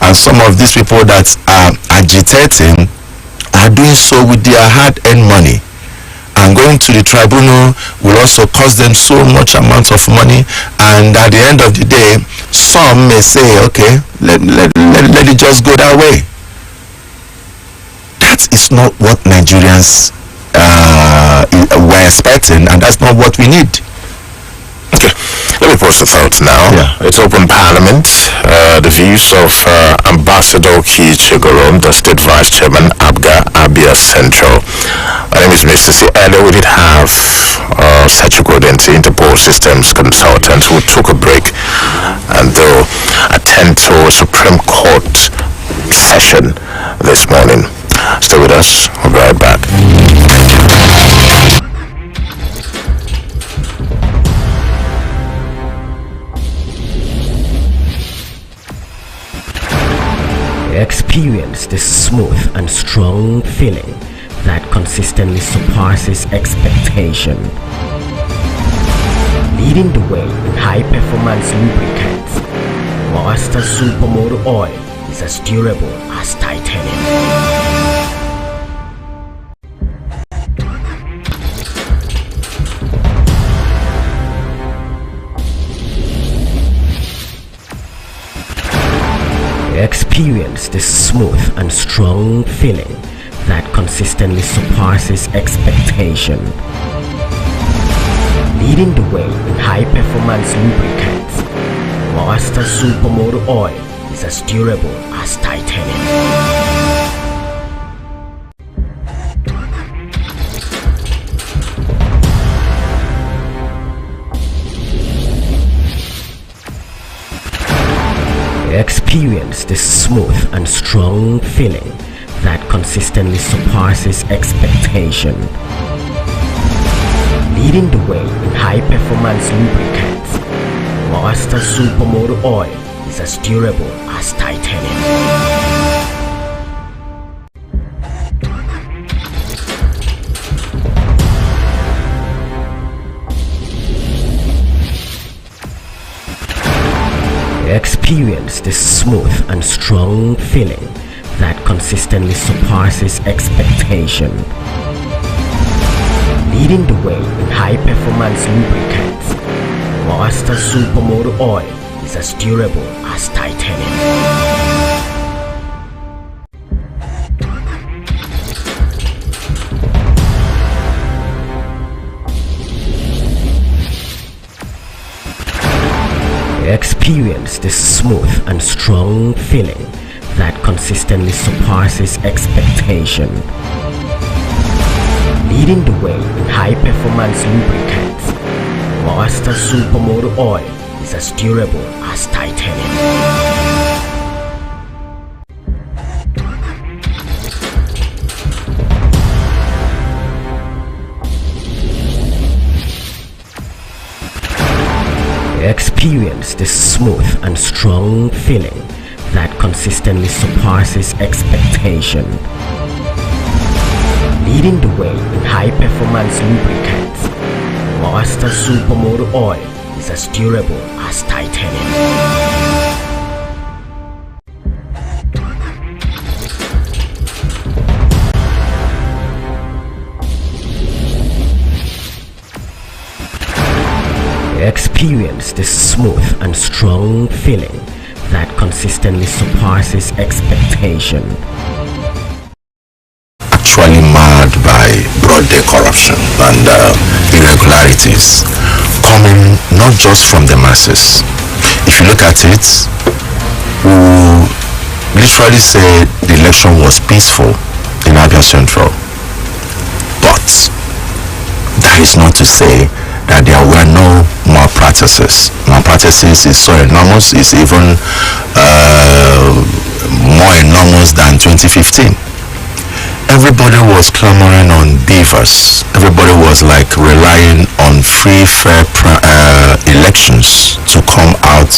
and some of these people that are agitating are doing so with their hard-earned money, and going to the tribunal will also cost them so much amount of money. And at the end of the day, some may say, okay, let it just go that way. That is not what Nigerians were expecting, and that's not what we need. Okay, let me pose the thought now. Yeah. It's open parliament. The views of Ambassador Chikwe, the state vice chairman, Abia Central. My name is Mr. C. Earlier we did have Chikwe Udensi, Interpol Systems consultant, who took a break and they'll attend to a Supreme Court session this morning. Stay with us. We'll be right back. Experience the smooth and strong feeling that consistently surpasses expectation. Leading the way in high-performance lubricants, Master Supermoto Oil is as durable as titanium. Experience the smooth and strong feeling that consistently surpasses expectation. Leading the way in high-performance lubricants, Master Supermoto Oil is as durable as titanium. Experience the smooth and strong feeling that consistently surpasses expectation. Leading the way in high-performance lubricants, Master Supermoto Oil is as durable as titanium. Experience the smooth and strong feeling that consistently surpasses expectation. Leading the way in high-performance lubricants, Master Supermoto Oil is as durable as titanium. Experience the smooth and strong feeling that consistently surpasses expectation. Leading the way in high-performance lubricants, Master Supermoto Oil is as durable as titanium. Experience the smooth and strong feeling that consistently surpasses expectation. Leading the way in high-performance lubricants, Master Supermoto Oil is as durable as titanium. Experience the smooth and strong feeling that consistently surpasses expectation. Actually marred by broad-day corruption and irregularities coming not just from the masses. If you look at it, we literally say the election was peaceful in Abia Central, but that is not to say that there were no malpractices. Malpractices is so enormous, it's even more enormous than 2015. Everybody was clamoring on beavers. Everybody was like relying on free, fair elections to come out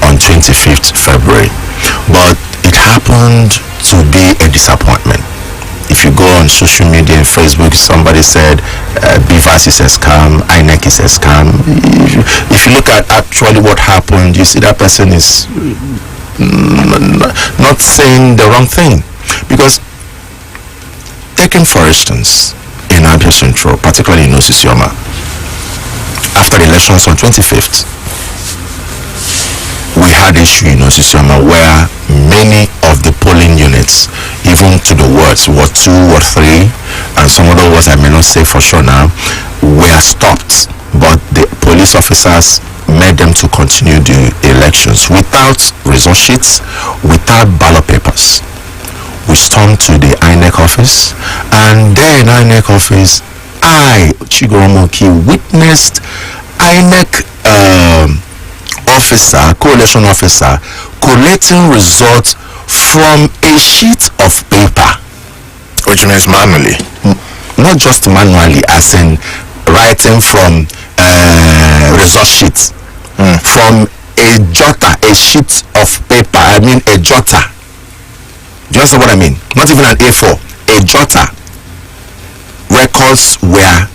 on 25th February. But it happened to be a disappointment. If you go on social media and Facebook, somebody said BVAS is a scam, INEC is a scam. If you look at actually what happened, you see that person is not not saying the wrong thing. Because, taken for instance, in Abia Central, particularly in Osisioma, after the elections on 25th, we had issue in Osisioma where many of the polling units, even to the wards, Ward 2, Ward 3, and some other words I may not say for sure now, were stopped. But the police officers made them to continue the elections without result sheets, without ballot papers. We stormed to the INEC office, and there in INEC office, I, Chigoromoki, witnessed INEC officer, coalition officer, collating results from a sheet of paper. Which means manually? Not just manually, as in writing from result sheets. From a jotter, a sheet of paper, I mean a jotter. Do you understand what I mean? Not even an A4, a jotter. Records were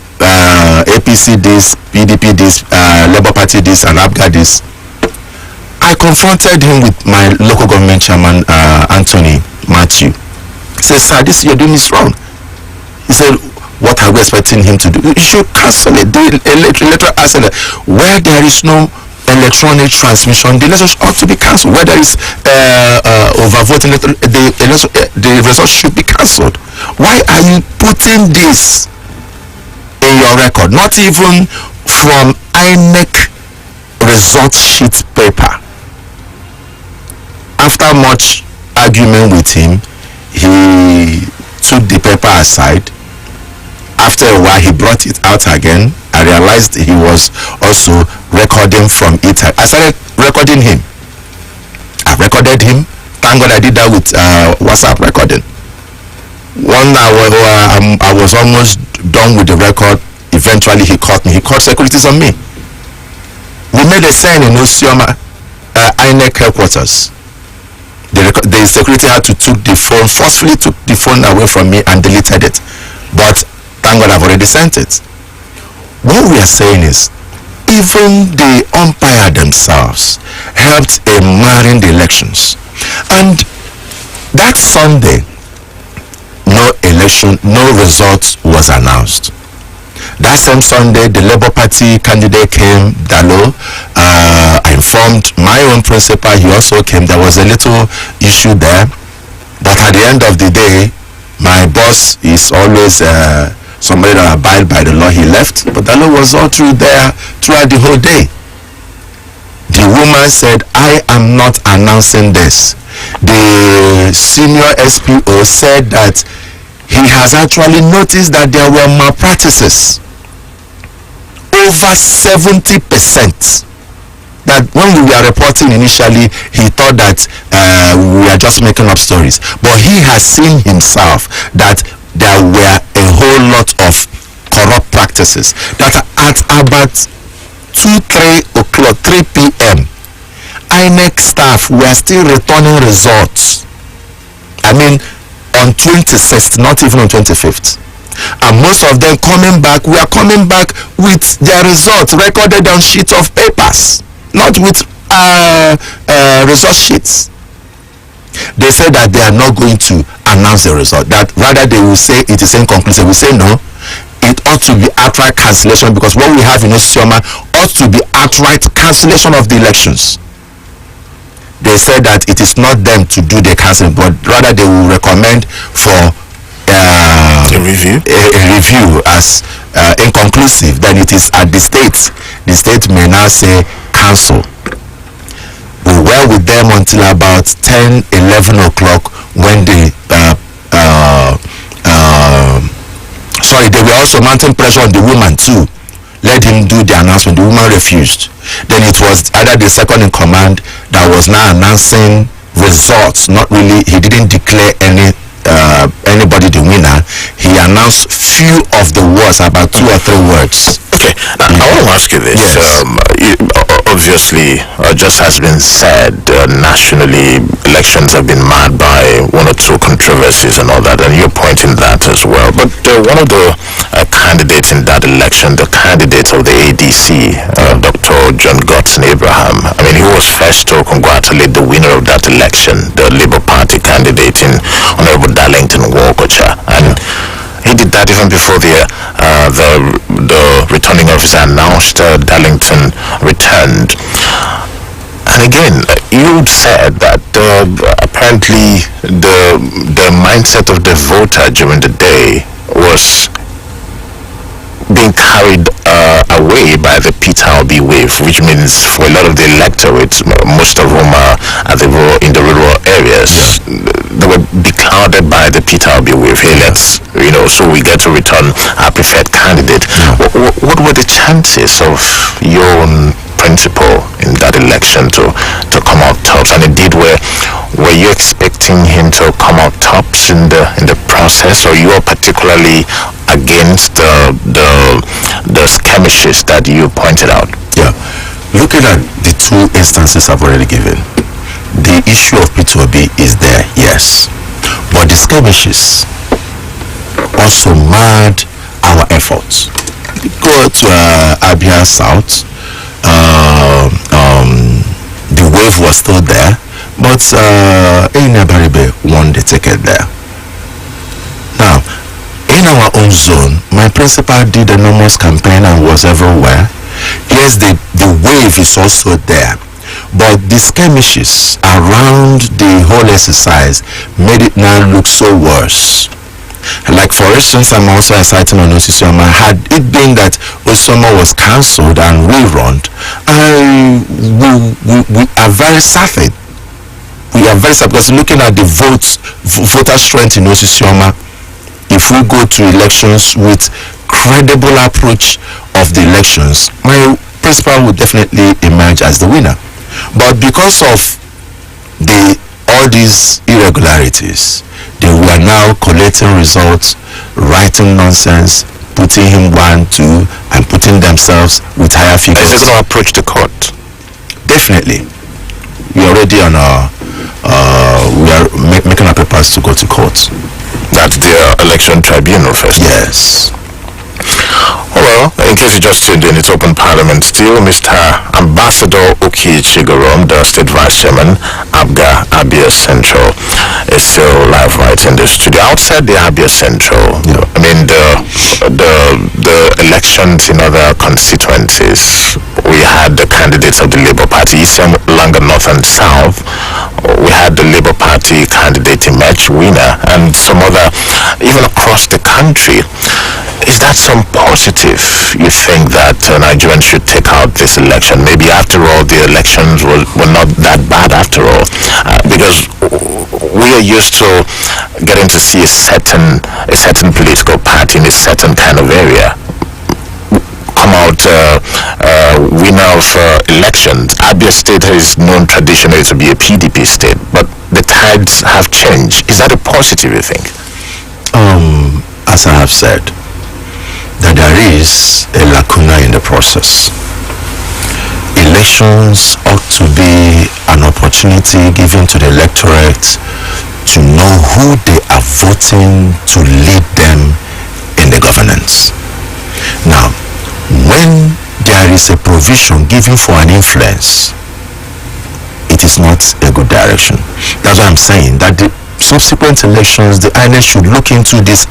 APC this, PDP this, Labour Party this, and ABGA this. I confronted him with my local government chairman, Anthony Matthew. He said, sir, this you're doing is wrong. He said, what are we expecting him to do? You should cancel it. Do a letter asking that where there is no electronic transmission, the elections ought to be cancelled. Where there is overvoting, the results should be cancelled. Why are you putting this in your record? Not even from INEC result sheet paper. After much argument with him, he took the paper aside. After a while, he brought it out again. I realized he was also recording from it. I started recording him. I recorded him. Thank God I did that with WhatsApp recording. One hour, I was almost done with the record. Eventually, he caught me. He called securities on me. We made a sign in Osisioma, INEC headquarters. The security had to took the phone, forcefully took the phone away from me and deleted it. But thank God I've already sent it. What we are saying is, even the umpire themselves helped in marring the elections. And that Sunday, no election, no result was announced. That same Sunday, the Labour Party candidate came, Dalo. I informed my own principal, he also came. There was a little issue there. But at the end of the day, my boss is always somebody that abide by the law. He left, but Dalo was all through there throughout the whole day. The woman said, I am not announcing this. The senior SPO said that he has actually noticed that there were malpractices. Over 70%. That when we were reporting initially, he thought that we were just making up stories. But he has seen himself that there were a whole lot of corrupt practices. That at about 3 p.m., INEC staff were still returning results. I mean, on 26th, not even on 25th. And most of them coming back, we are coming back with their results recorded on sheets of papers, not with result sheets. They said that they are not going to announce the result, that rather they will say it is inconclusive. We say no, it ought to be outright cancellation, because what we have in Osisioma ought to be outright cancellation of the elections. They said that it is not them to do the cancelling, but rather they will recommend for a review as inconclusive. Then it is at the state. The state may now say cancel. We were with them until about 10, 11 o'clock when they they were also mounting pressure on the woman too. Let him do the announcement. The woman refused. Then it was either the second in command that was now announcing results. Not really, he didn't declare anybody the winner. He announced few of the words, about 2 or 3 words. Okay, I want to ask you this. Yes. Obviously, just has been said, nationally, elections have been marred by 1 or 2 controversies and all that, and you're pointing that as well. But one of the candidates in that election, the candidate of the ADC, Dr. John Godson Abraham, I mean, he was first to congratulate the winner of that election, the Labour Party that even before the returning officer announced Darlington returned. And again, you said that apparently the mindset of the voter during the day was being carried away by the Peter Obi wave, which means for a lot of the electorate, most of whom are in the rural areas, they were beclouded by the Peter Obi wave. Hey, so we get to return our preferred candidate. What were the chances of your own principal in that election to come out tops? And indeed, were you expecting him to come out tops in the process, or you are particularly against the skirmishes that you pointed out? Yeah, looking at the two instances I've already given, the issue of P2B is there, yes, but the skirmishes also marred our efforts. Go to Abia South, the wave was still there, but Baribe won the ticket there. Now, in our own zone, my principal did enormous campaign and was everywhere. Yes, the wave is also there, but the skirmishes around the whole exercise made it now look so worse. Like, for instance, I'm also citing on Osisioma. Had it been that Osisioma was cancelled and rerun, we are very certain. We are very certain, because looking at the voter strength in Osisioma, if we go to elections with credible approach of the elections, my principal would definitely emerge as the winner. But because of all these irregularities, they were now collating results, writing nonsense, putting him 1, 2, and putting themselves with higher figures. Is it going to approach the court? Definitely. We are already on we are making our papers to go to court. That's the election tribunal first? Yes. Well, in case you just tuned in, it's Open Parliament still. Mr. Ambassador Oki Chigorom, the State Vice Chairman, Abga, Abia Central, is still live right in the studio. Outside the Abia Central, I mean, the elections in other constituencies, we had the candidates of the Labour Party, Isiam, Langa North and South. We had the Labour Party candidate emerge winner, and some other, even across the country. Is that some positive you think that Nigerians should take out this election? Maybe after all, the elections were not that bad after all, because we are used to getting to see a certain political party in a certain kind of area come out winner of elections. Abia State is known traditionally to be a PDP state, but the tides have changed. Is that a positive, you think? As I have said, that there is a lacuna in the process. Elections ought to be an opportunity given to the electorate to know who they are voting to lead them in the governance. Now, when there is a provision given for an influence, it is not a good direction. That's why I'm saying that the subsequent elections, the INEC should look into this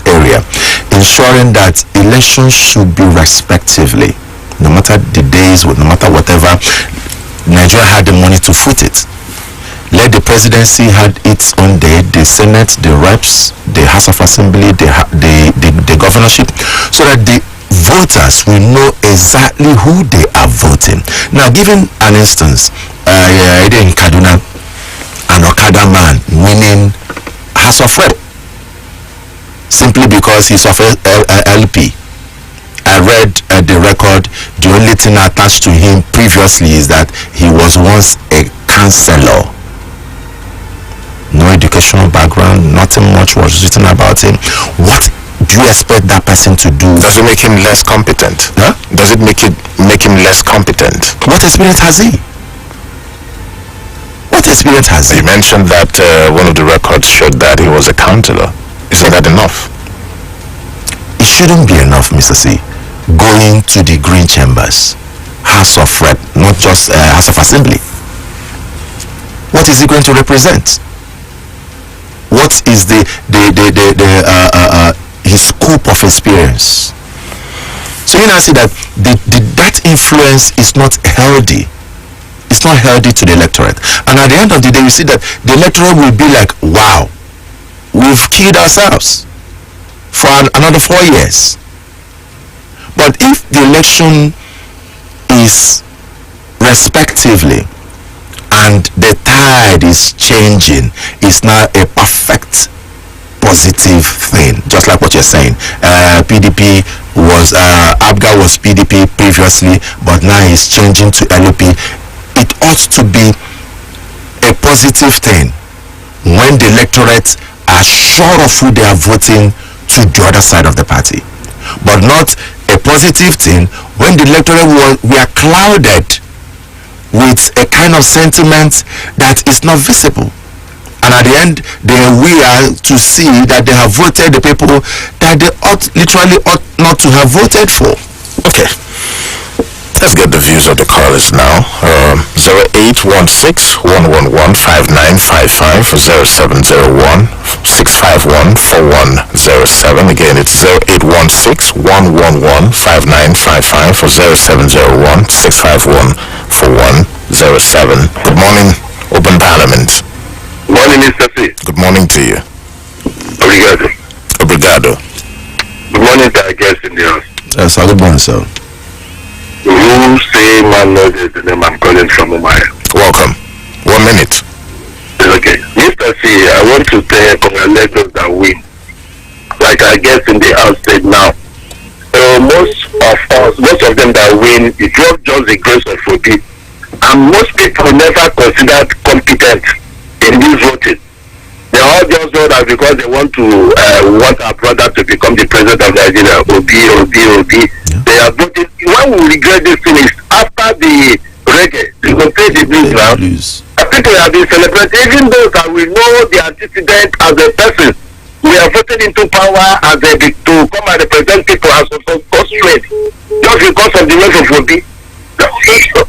area, ensuring that elections should be respectively, no matter the days, no matter whatever. Nigeria had the money to foot it. Let the presidency had its own day, the Senate, the reps, the House of Assembly, the governorship, so that the voters will know exactly who they are voting. Now, given an instance, in Kaduna, an Okada man winning House of Rep simply because he's of LP. I read the record. The only thing attached to him previously is that he was once a councillor. No educational background, nothing much was written about him. What do you expect that person to do? Does it make him less competent? Huh? Does it make him less competent? What experience has he? What experience has he? You mentioned that one of the records showed that he was a councillor. Isn't that enough? It shouldn't be enough, Mr. C. Going to the green chambers, House of Rep, not just House of Assembly. What is he going to represent? What is the his scope of experience. So you now see that that influence is not healthy. It's not healthy to the electorate. And at the end of the day, you see that the electorate will be like, wow, we've killed ourselves for another 4 years. But if the election is respectively and the tide is changing, it's now a perfect positive thing, just like what you're saying. PDP was ABGA was PDP previously, but now it's changing to LP. It ought to be a positive thing when the electorate are sure of who they are voting to the other side of the party, but not a positive thing when the electorate we are clouded with a kind of sentiment that is not visible. And at the end, we are to see that they have voted the people that they literally ought not to have voted for. Okay. Let's get the views of the callers now. 0816-111-5955, 0701-651-4107. Again, it's 0816-111-5955, 0701-651-4107. Good morning, Open Parliament. Morning, Mr. C. Good morning to you. Obrigado. Obrigado. Good morning to our guests in the house. Yes, good morning, sir. Who say my Lord is the name I'm calling from Umaya? Welcome. 1 minute. Okay. Mr. C, I want to congratulate those that win. Like I guess in the house said now, most of them that win, it's not just the grace of forgive. And most people never considered competent in this voting. They all just know that because they want our brother to become the president of Nigeria, Obi. Yeah. They are voting. When we regret this thing is after the reggae, they will play the blues now. People have been celebrating, even those that we know the antecedent as a person. We are voted into power as to come and represent people as a constituent, just because of the way of Obi.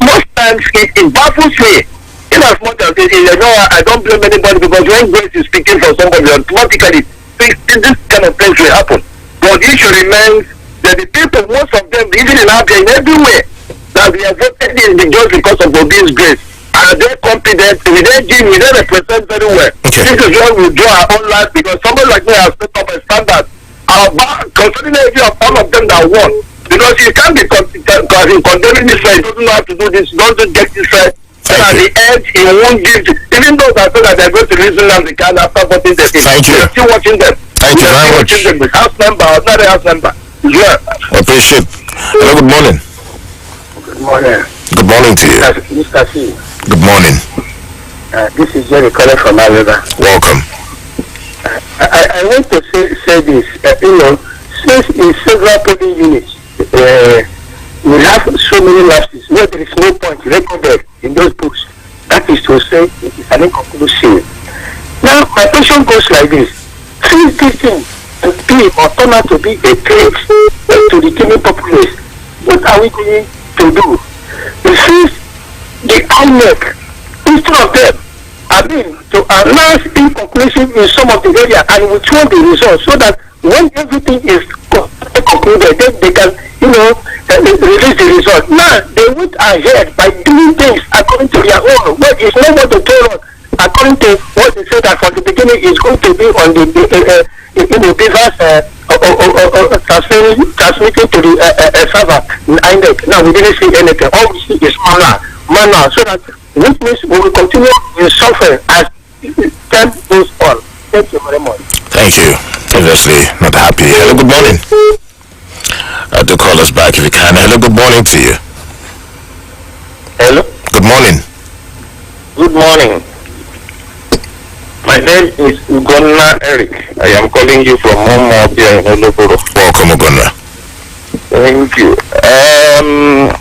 Most times it baffles me. In as much as I don't blame anybody, because when Grace is speaking for somebody, automatically this kind of things will happen. But the issue remains that the people, most of them, even in Abia, in everywhere, that we are voted in just because of Obi's grace. Are they competent? We don't represent very well. Okay. This is why we do our own life, because somebody like me has set up a standard. Considering the idea of all of them that won, because you can't be condemning this way, he doesn't know how to do this, doesn't get this right. And at the end, he won't give, even those that say that they're going to reason and they can after voting the thing. Thank you. We're still watching them. Thank you very much. The house member or not a house member. Yeah. Appreciate. Hello, good morning. Good morning. Good morning to you. Mr. C. Good morning. This is Jerry calling from Alabama. Welcome. I want to say this. Since in several polling units, we have so many lapses where there is no point recorded in those books. That is to say, it is an inconclusive. Now, my question goes like this. Since this thing to be or turn out to be a threat to the killing populace, what are we going to do? Since the INEC, instead of them, to announce inconclusive in some of the area and withhold the results, so that when everything is concluded, then they can, release the result. Now, they went ahead by doing things according to their own. But it's not what they told us. According to what they said that from the beginning is going to be on the device transmitting to the server in INEC. Now, we didn't see anything. All we see is manual. So that which means we will continue in suffering as time goes on. Thank you very much. Thank you. Obviously not happy. Hello, good morning. Do call us back if you can. Hello, good morning to you. Hello. Good morning. Good morning. My name is Ugonna Eric. I am calling you from Momo here in Oloboro. Welcome, Ugonna. Thank you.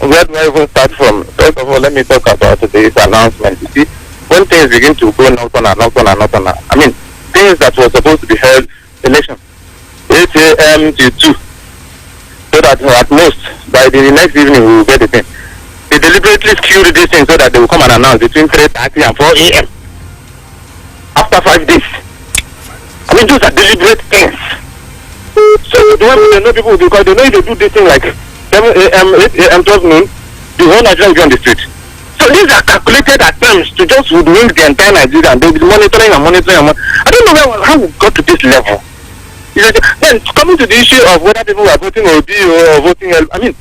Where do I even start from? First of all, let me talk about today's announcement. You see, when things begin to go not on, I mean, things that were supposed to be held election 8 a.m. to 2, so that at most by the next evening we will get the thing. They deliberately skewed this thing so that they will come and announce between 3:30 and 4 a.m. after 5 days. I mean, those are deliberate things. when they know people, because they know if they do this thing like 7 a.m., 8 a.m., 12 noon, the whole Nigeria will be on the street. So these are calculated attempts to just hoodwink the entire Nigeria, and they'll be monitoring and monitoring. I don't know how we got to this level. Then coming to the issue of whether people are voting OD or voting L, I mean,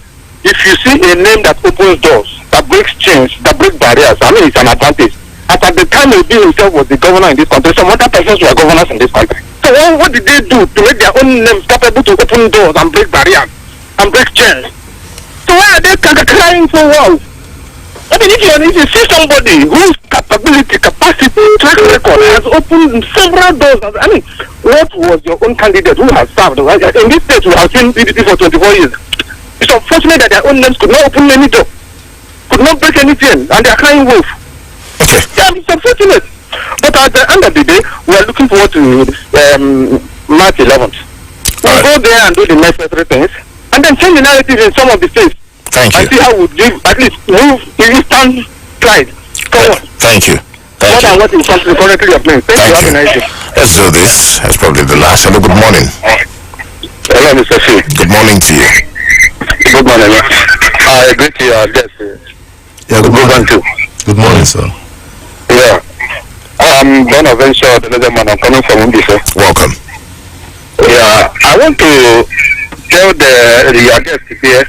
if you see a name that opens doors, that breaks chains, that breaks barriers, I mean, it's an advantage. As at the time Obi himself was the governor in this country, some other persons were governors in this country. So what did they do to make their own names capable to open doors and break barriers and break chains? So why are they crying for walls? I mean, if you see somebody whose capacity, track record has opened several doors, I mean, what was your own candidate who has served? Right? In this state, we have seen PDP for 24 years. It's unfortunate that their own names could not open any door, could not break anything, and they are crying wolf. Okay. Yeah, it's unfortunate. But at the end of the day, we are looking forward to March 11th. We'll go there and do the necessary things, and then change the narrative in some of the states. Thank you. I see how we give, at least move the eastern side. Come on. Thank you. More than what is currently happening. Thank you. Let's do this. That's probably the last. Hello, good morning. Hello, Mr. C. Good morning to you. Good morning. I agree to your guest. Yeah, good morning. Too. Good morning, sir. Yeah. I'm Bonaventure, the other man. I'm coming from Udensi. Welcome. Yeah. I want to tell your guest here,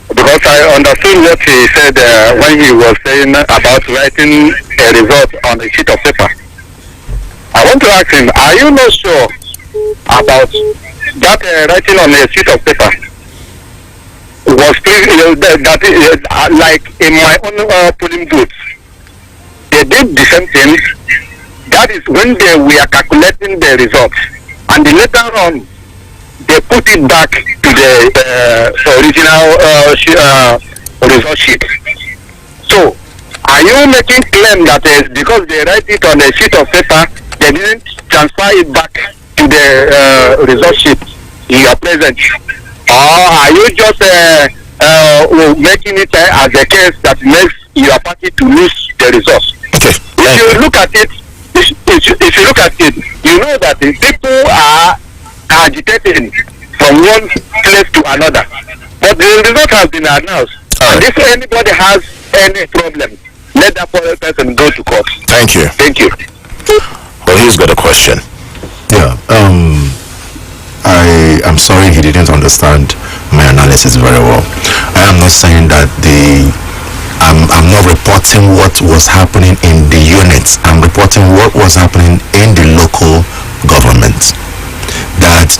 because I understood what he said when he was saying about writing a result on a sheet of paper. I want to ask him, are you not sure about that writing on a sheet of paper was like in my own polling booth? They did the same thing. That is when they were calculating the results, and later on they put it back to the original result sheet. So, are you making claim that because they write it on a sheet of paper, they didn't transfer it back to the result sheet in your presence? Or are you just making it as a case that makes your party to lose the results? Okay. If you look at it, you know that the people are agitating from one place to another. But the result has been announced. And if anybody has any problem, let that person go to court. Thank you. Thank you. Well, he's got a question. Yeah. I am sorry he didn't understand my analysis very well. I am not saying that I'm not reporting what was happening in the units. I'm reporting what was happening in the local government. That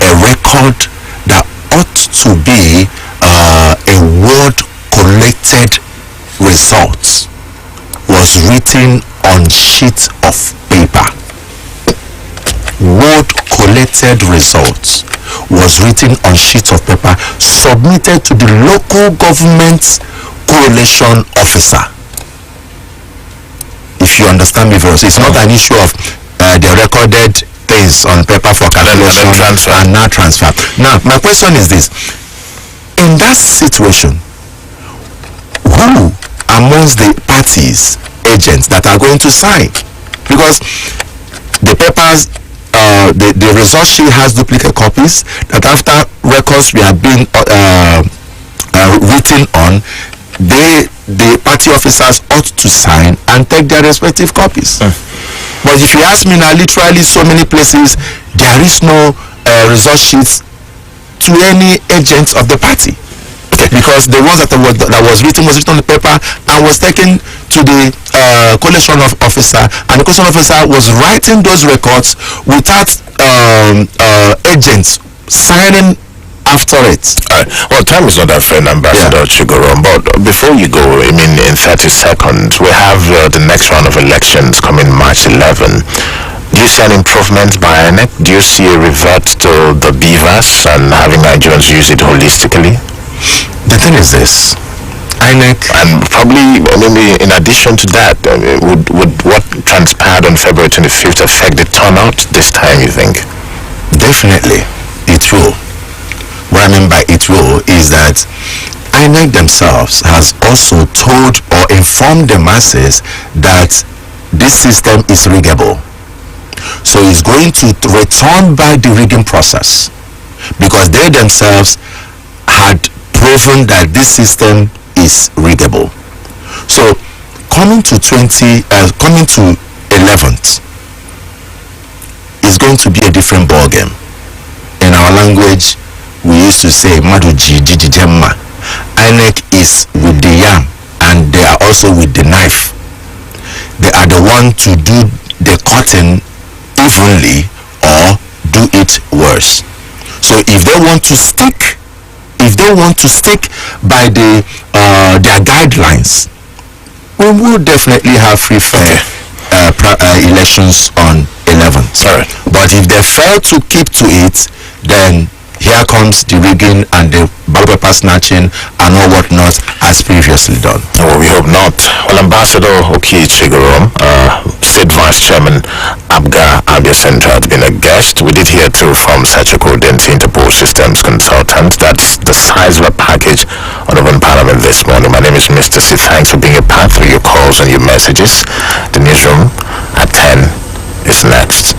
a record that ought to be a word collected results was written on sheet of paper. Word collected results was written on sheet of paper submitted to the local government coalition officer. If you understand me very well, so it's not an issue of the recorded things on paper for calculation and now transfer. Now, my question is this: in that situation, who amongst the parties, agents that are going to sign? Because the papers, the result sheet has duplicate copies that after records we have been written on, the party officers ought to sign and take their respective copies. But if you ask me now, literally so many places there is no result sheets to any agents of the party. Because the ones that was written on the paper and was taken to the coalition officer, and the coalition officer was writing those records without agents signing after it. Well, time is not our friend, Ambassador Chigorom, but before you go, I mean, in 30 seconds, we have the next round of elections coming March 11. Do you see an improvement by INEC? Do you see a revert to the BVAS and having Nigerians use it holistically? The thing is this, INEC, and probably maybe in addition to that, would what transpired on February 25th affect the turnout this time, you think? Definitely, it will. What I mean by it will is that INEC themselves has also told or informed the masses that this system is riggable. So it's going to return back the rigging process, because they themselves had proven that this system is riggable. So coming to 11th is going to be a different ball game. In our language, we used to say maduji jijijemma. INEC is with the yam and they are also with the knife. They are the one to do the cutting evenly or do it worse. So if they want to stick by their guidelines, we will definitely have free fair elections on 11th. Sorry. But if they fail to keep to it, then here comes the rigging and the ballot paper snatching and all whatnot as previously done. Well, we hope not. Well, Ambassador Oki Chigoro, State Vice Chairman Abga Abia Center, has been a guest. We did hear too from Chikwe Udensi, Interpol Systems Consultant. That's the size of a package on Open Parliament this morning. My name is Mr. C. Thanks for being a part through your calls and your messages. The newsroom at 10 is next.